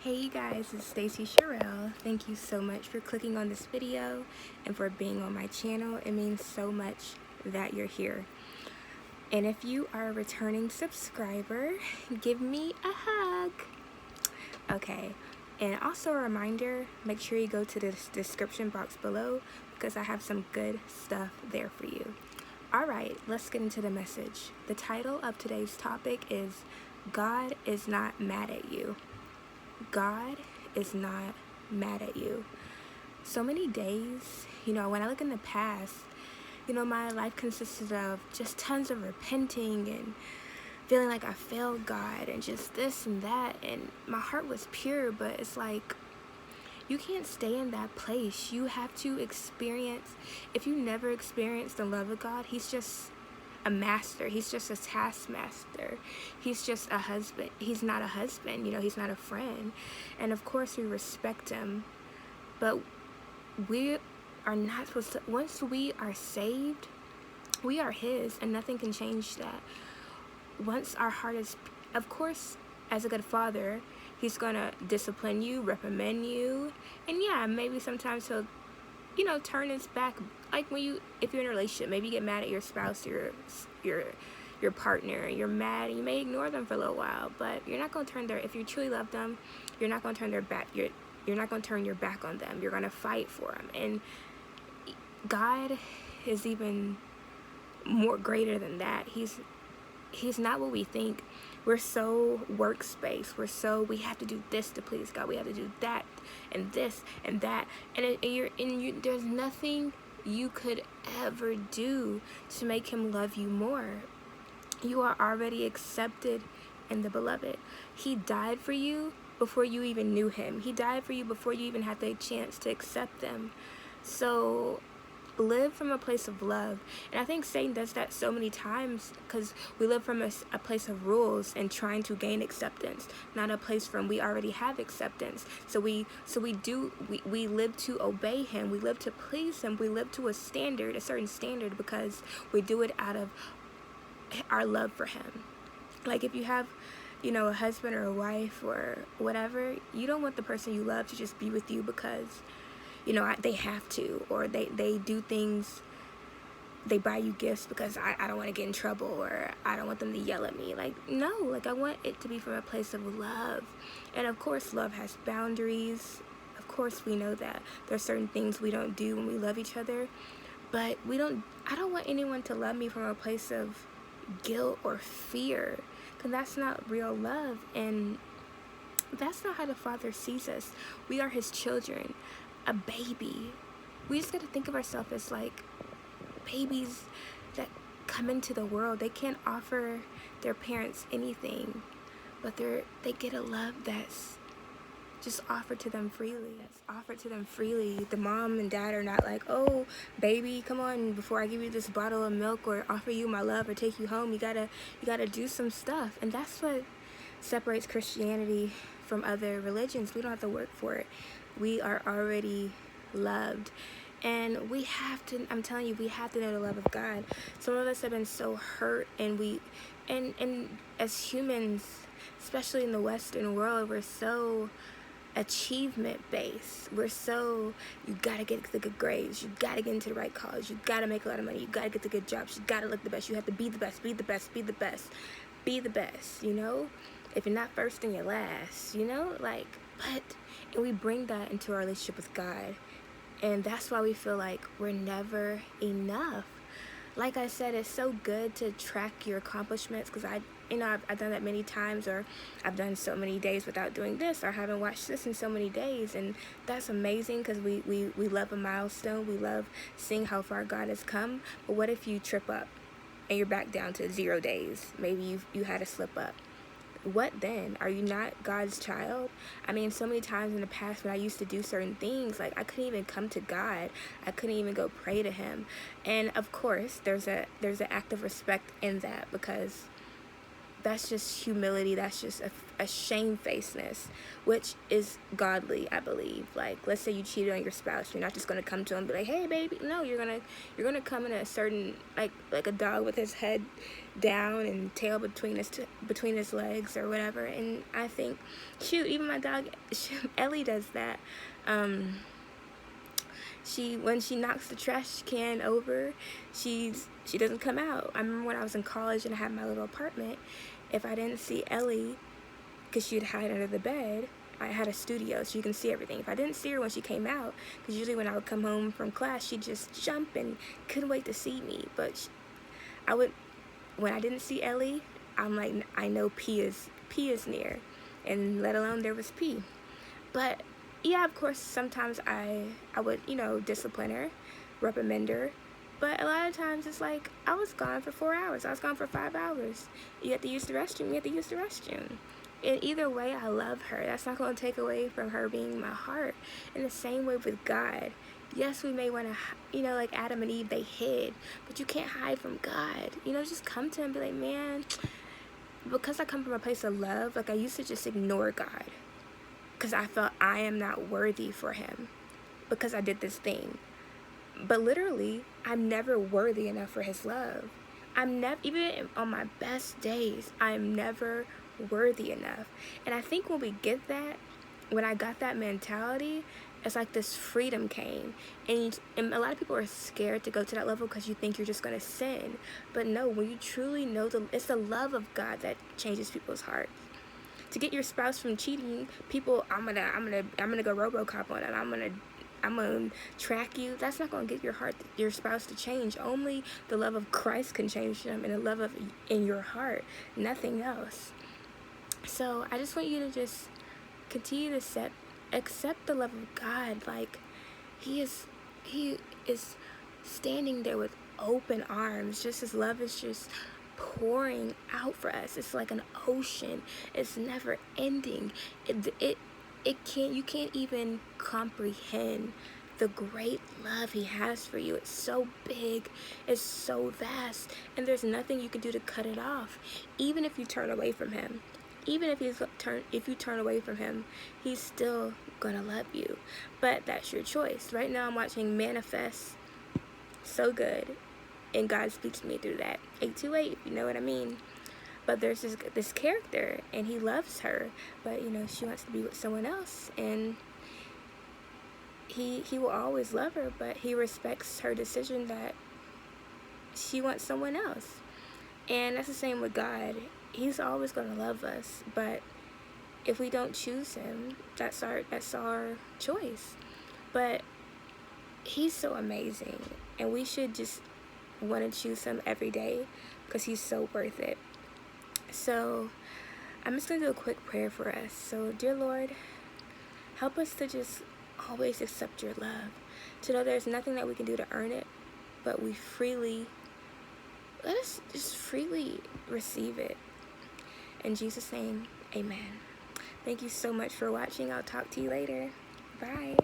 Hey you guys, it's Stacy Sherelle. Thank you so much for clicking on this video and for being on my channel. It means so much that you're here. And if you are a returning subscriber, give me a hug. Okay, and also a reminder, make sure you go to the description box below because I have some good stuff there for you. Alright, let's get into the message. The title of today's topic is God is not mad at you. God is not mad at you. So many days, when I look in the past, my life consisted of just tons of repenting and feeling like I failed God and just this and that, and my heart was pure, but it's like you can't stay in that place. You have to experience. If you never experience the love of God, He's just a master. He's just a taskmaster. He's just a husband. He's not a husband, he's not a friend. And of course we respect him, but we are not supposed to. Once we are saved, we are his, and nothing can change that. Once our heart is, of course, as a good father, he's gonna discipline you, reprimand you, and yeah, maybe sometimes he'll turn his back. Like if you're in a relationship, maybe you get mad at your spouse, your partner, you're mad, and you may ignore them for a little while, but you're not going to turn if you truly love them, you're not going to turn their back, you're not going to turn your back on them. You're going to fight for them. And God is even more greater than that. He's not what we think. We're so workspace. We have to do this to please God. We have to do that and this and that. And there's nothing you could ever do to make him love you more. You are already accepted in the beloved. He died for you before you even knew him. He died for you before you even had the chance to accept them. So live from a place of love. And I think Satan does that so many times because we live from a place of rules and trying to gain acceptance, not a place from we already have acceptance. So we live to obey him, we live to please him, we live to a certain standard, because we do it out of our love for him. Like if you have a husband or a wife or whatever, you don't want the person you love to just be with you because they have to, or they do things, they buy you gifts because I don't want to get in trouble, or I don't want them to yell at me. Like, no, I want it to be from a place of love. And of course, love has boundaries. Of course, we know that there are certain things we don't do when we love each other, but I don't want anyone to love me from a place of guilt or fear, because that's not real love, and that's not how the Father sees us. We are his children. A baby, we just got to think of ourselves as like babies that come into the world. They can't offer their parents anything, but they get a love that's just offered to them freely. The mom and dad are not like, oh baby, come on, before I give you this bottle of milk or offer you my love or take you home, you gotta do some stuff. And that's what separates Christianity from other religions. We don't have to work for it. We are already loved, and we have to, I'm telling you, we have to know the love of God. Some of us have been so hurt, and as humans, especially in the Western world, we're so achievement based. We're so, you gotta get the good grades, you gotta get into the right college, you gotta make a lot of money, you gotta get the good jobs, you gotta look the best, you have to be the best, be the best, be the best, be the best, if you're not first, then you're last, and we bring that into our relationship with God, and that's why we feel like we're never enough. Like I said, it's so good to track your accomplishments, because I've done that many times, or I've done so many days without doing this, or haven't watched this in so many days, and that's amazing because we love a milestone. We love seeing how far God has come. But what if you trip up and you're back down to 0 days? Maybe you had a slip up. What then? Are you not God's child? I mean, so many times in the past when I used to do certain things, like I couldn't even come to God. I couldn't even go pray to him. And of course, there's an act of respect in that, because that's just humility. That's just a shamefacedness, which is godly, I believe. Like, let's say you cheated on your spouse, you're not just gonna come to him and be like, hey baby. No, you're gonna come in a certain, like a dog with his head down and tail between his legs or whatever. And I think, shoot, even my dog Ellie does that. When she knocks the trash can over, she doesn't come out. I remember when I was in college and I had my little apartment, if I didn't see Ellie, because she'd hide under the bed, I had a studio so you can see everything. If I didn't see her when she came out, because usually when I would come home from class, she'd just jump and couldn't wait to see me. But when I didn't see Ellie, I'm like, I know P is near, and let alone there was P. But yeah, of course, sometimes I would, discipline her, reprimand her. But a lot of times it's like, I was gone for 4 hours. I was gone for 5 hours. You have to use the restroom. You have to use the restroom. And either way, I love her. That's not going to take away from her being my heart. In the same way with God. Yes, we may want to, like Adam and Eve, they hid. But you can't hide from God. Just come to him and be like, man, because I come from a place of love, like I used to just ignore God. Because I felt I am not worthy for him. Because I did this thing. But literally, I'm never worthy enough for his love. Even on my best days, I'm never worthy enough. And I think when we get that, when I got that mentality, it's like this freedom came. And a lot of people are scared to go to that level because you think you're just going to sin. But no, when you truly know, it's the love of God that changes people's hearts. To get your spouse from cheating, people, I'm gonna go RoboCop on it. I'm gonna track you. That's not gonna get your spouse to change. Only the love of Christ can change them, and the love in your heart, nothing else. So I just want you to just continue to accept the love of God. Like he is standing there with open arms. Just his love is just pouring out for us. It's like an ocean. It's never ending. You can't even comprehend the great love he has for you. It's so big, it's so vast, and there's nothing you can do to cut it off. Even if you turn away from him, even if you turn away from him, he's still gonna love you. But that's your choice. Right now I'm watching Manifest. So good. And God speaks to me through that. 828, if you know what I mean. But there's this character, and he loves her, but she wants to be with someone else, and he will always love her, but he respects her decision that she wants someone else. And that's the same with God. He's always going to love us, but if we don't choose him, that's our choice. But he's so amazing, and we should just want to choose him every day because he's so worth it. So I'm just going to do a quick prayer for us. So dear Lord, help us to just always accept your love, to know there's nothing that we can do to earn it, but let us just freely receive it. In Jesus' name, amen. Thank you so much for watching. I'll talk to you later. Bye.